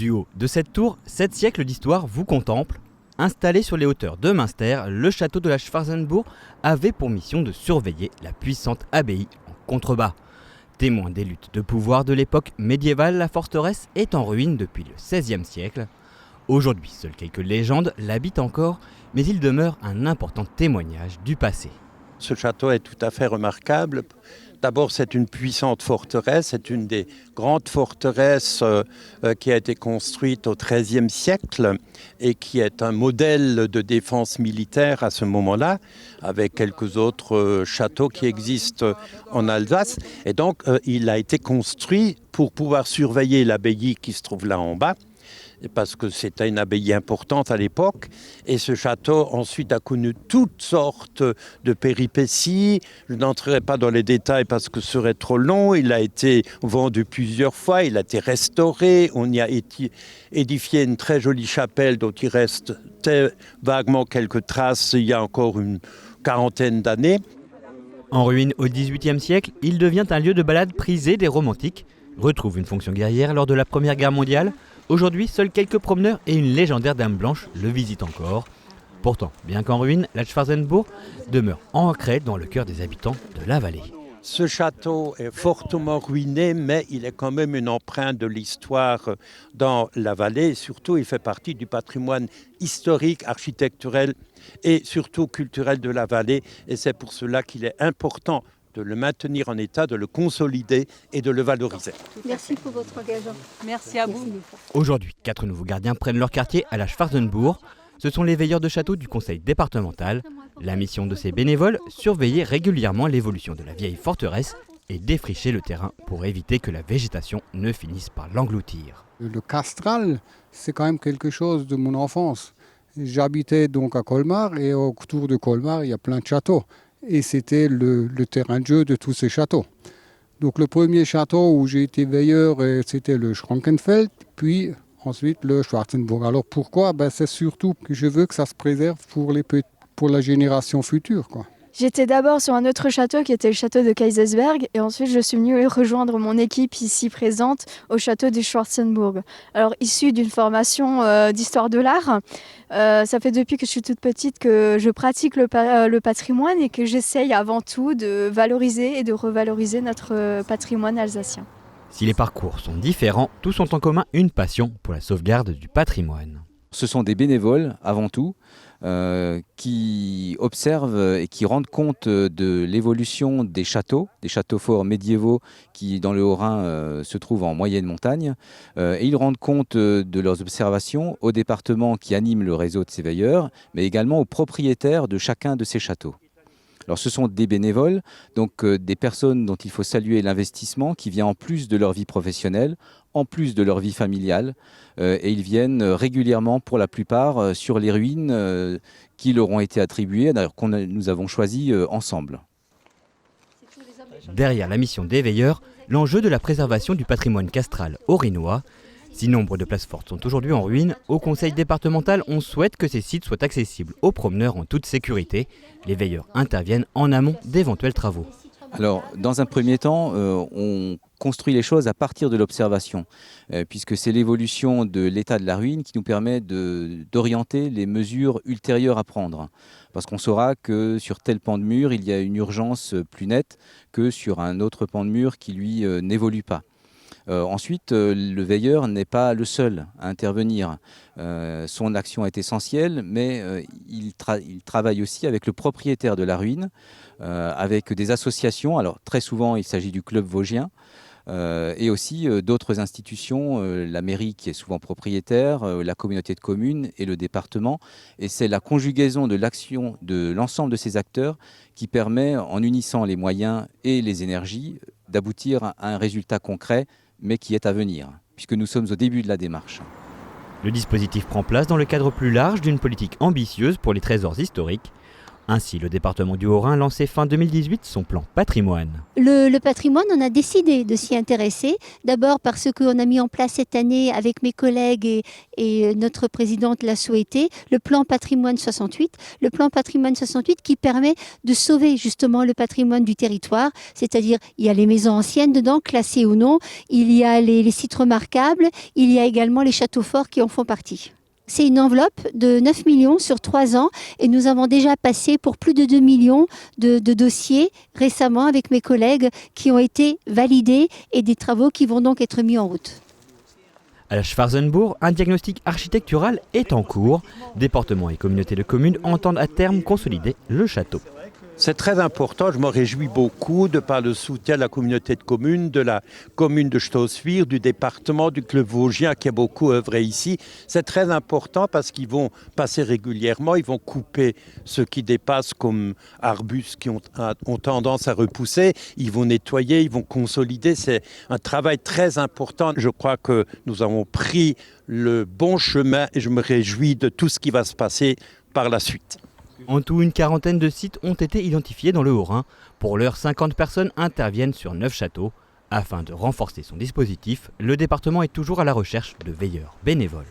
Du haut de cette tour, 7 siècles d'histoire vous contemplent. Installé sur les hauteurs de Münster, le château de la Schwarzenburg avait pour mission de surveiller la puissante abbaye en contrebas. Témoin des luttes de pouvoir de l'époque médiévale, la forteresse est en ruine depuis le XVIe siècle. Aujourd'hui, seules quelques légendes l'habitent encore, mais il demeure un important témoignage du passé. Ce château est tout à fait remarquable. D'abord, c'est une puissante forteresse, c'est une des grandes forteresses qui a été construite au XIIIe siècle et qui est un modèle de défense militaire à ce moment-là, avec quelques autres châteaux qui existent en Alsace. Et donc, il a été construit pour pouvoir surveiller l'abbaye qui se trouve là en bas, parce que c'était une abbaye importante à l'époque. Et ce château ensuite a connu toutes sortes de péripéties. Je n'entrerai pas dans les détails parce que ce serait trop long. Il a été vendu plusieurs fois, il a été restauré. On y a édifié une très jolie chapelle dont il reste vaguement quelques traces il y a encore une quarantaine d'années. En ruine au XVIIIe siècle, il devient un lieu de balade prisé des romantiques, retrouve une fonction guerrière lors de la Première Guerre mondiale. Aujourd'hui, seuls quelques promeneurs et une légendaire dame blanche le visitent encore. Pourtant, bien qu'en ruine, la Schwarzenburg demeure ancrée dans le cœur des habitants de la vallée. Ce château est fortement ruiné, mais il est quand même une empreinte de l'histoire dans la vallée. Et surtout, il fait partie du patrimoine historique, architecturel et surtout culturel de la vallée. Et c'est pour cela qu'il est important de le maintenir en état, de le consolider et de le valoriser. Merci pour votre engagement. Merci à vous. Aujourd'hui, 4 nouveaux gardiens prennent leur quartier à la Schwarzenburg. Ce sont les veilleurs de château du conseil départemental. La mission de ces bénévoles, surveiller régulièrement l'évolution de la vieille forteresse et défricher le terrain pour éviter que la végétation ne finisse par l'engloutir. Le Castral, c'est quand même quelque chose de mon enfance. J'habitais donc à Colmar et autour de Colmar, il y a plein de châteaux. Et c'était le terrain de jeu de tous ces châteaux. Donc le premier château où j'ai été veilleur, c'était le Schrankenfeld, puis ensuite le Schwarzenburg. Alors pourquoi ? C'est surtout que je veux que ça se préserve pour la génération future, quoi. J'étais d'abord sur un autre château qui était le château de Kaisersberg et ensuite je suis venue rejoindre mon équipe ici présente au château du Schwarzenburg. Alors issu d'une formation d'histoire de l'art, ça fait depuis que je suis toute petite que je pratique le patrimoine et que j'essaye avant tout de valoriser et de revaloriser notre patrimoine alsacien. Si les parcours sont différents, tous ont en commun une passion pour la sauvegarde du patrimoine. Ce sont des bénévoles avant tout qui observent et qui rendent compte de l'évolution des châteaux forts médiévaux qui dans le Haut-Rhin se trouvent en moyenne montagne. Et ils rendent compte de leurs observations au département qui anime le réseau de ces veilleurs, mais également aux propriétaires de chacun de ces châteaux. Alors ce sont des bénévoles, donc des personnes dont il faut saluer l'investissement qui vient en plus de leur vie professionnelle, en plus de leur vie familiale. Et ils viennent régulièrement pour la plupart sur les ruines qui leur ont été attribuées, d'ailleurs nous avons choisi ensemble. Derrière la mission des veilleurs, l'enjeu de la préservation du patrimoine castral haut-rhinois. Si nombre de places fortes sont aujourd'hui en ruine, au conseil départemental, on souhaite que ces sites soient accessibles aux promeneurs en toute sécurité. Les veilleurs interviennent en amont d'éventuels travaux. Alors, dans un premier temps, on construit les choses à partir de l'observation, puisque c'est l'évolution de l'état de la ruine qui nous permet d'orienter les mesures ultérieures à prendre. Parce qu'on saura que sur tel pan de mur, il y a une urgence plus nette que sur un autre pan de mur qui, lui, n'évolue pas. Ensuite, le veilleur n'est pas le seul à intervenir. Son action est essentielle, mais il travaille aussi avec le propriétaire de la ruine, avec des associations. Alors très souvent, il s'agit du club vosgien, et aussi d'autres institutions, la mairie qui est souvent propriétaire, la communauté de communes et le département. Et c'est la conjugaison de l'action de l'ensemble de ces acteurs qui permet, en unissant les moyens et les énergies, d'aboutir à un résultat concret, mais qui est à venir, puisque nous sommes au début de la démarche. Le dispositif prend place dans le cadre plus large d'une politique ambitieuse pour les trésors historiques. Ainsi, le département du Haut-Rhin lançait fin 2018 son plan patrimoine. Le patrimoine, on a décidé de s'y intéresser. D'abord parce qu'on a mis en place cette année avec mes collègues et notre présidente l'a souhaité, le plan patrimoine 68. Le plan patrimoine 68 qui permet de sauver justement le patrimoine du territoire. C'est-à-dire, il y a les maisons anciennes dedans, classées ou non. Il y a les sites remarquables. Il y a également les châteaux forts qui en font partie. C'est une enveloppe de 9 millions sur 3 ans et nous avons déjà passé pour plus de 2 millions de dossiers récemment avec mes collègues qui ont été validés et des travaux qui vont donc être mis en route. À la Schwarzenbourg, un diagnostic architectural est en cours. Département et communauté de communes entendent à terme consolider le château. C'est très important, je m'en réjouis beaucoup de par le soutien de la communauté de communes, de la commune de Stoswir, du département, du club vosgien qui a beaucoup œuvré ici. C'est très important parce qu'ils vont passer régulièrement, ils vont couper ce qui dépasse comme arbustes qui ont tendance à repousser, ils vont nettoyer, ils vont consolider. C'est un travail très important. Je crois que nous avons pris le bon chemin et je me réjouis de tout ce qui va se passer par la suite. En tout, une quarantaine de sites ont été identifiés dans le Haut-Rhin. Pour l'heure, 50 personnes interviennent sur 9 châteaux. Afin de renforcer son dispositif, le département est toujours à la recherche de veilleurs bénévoles.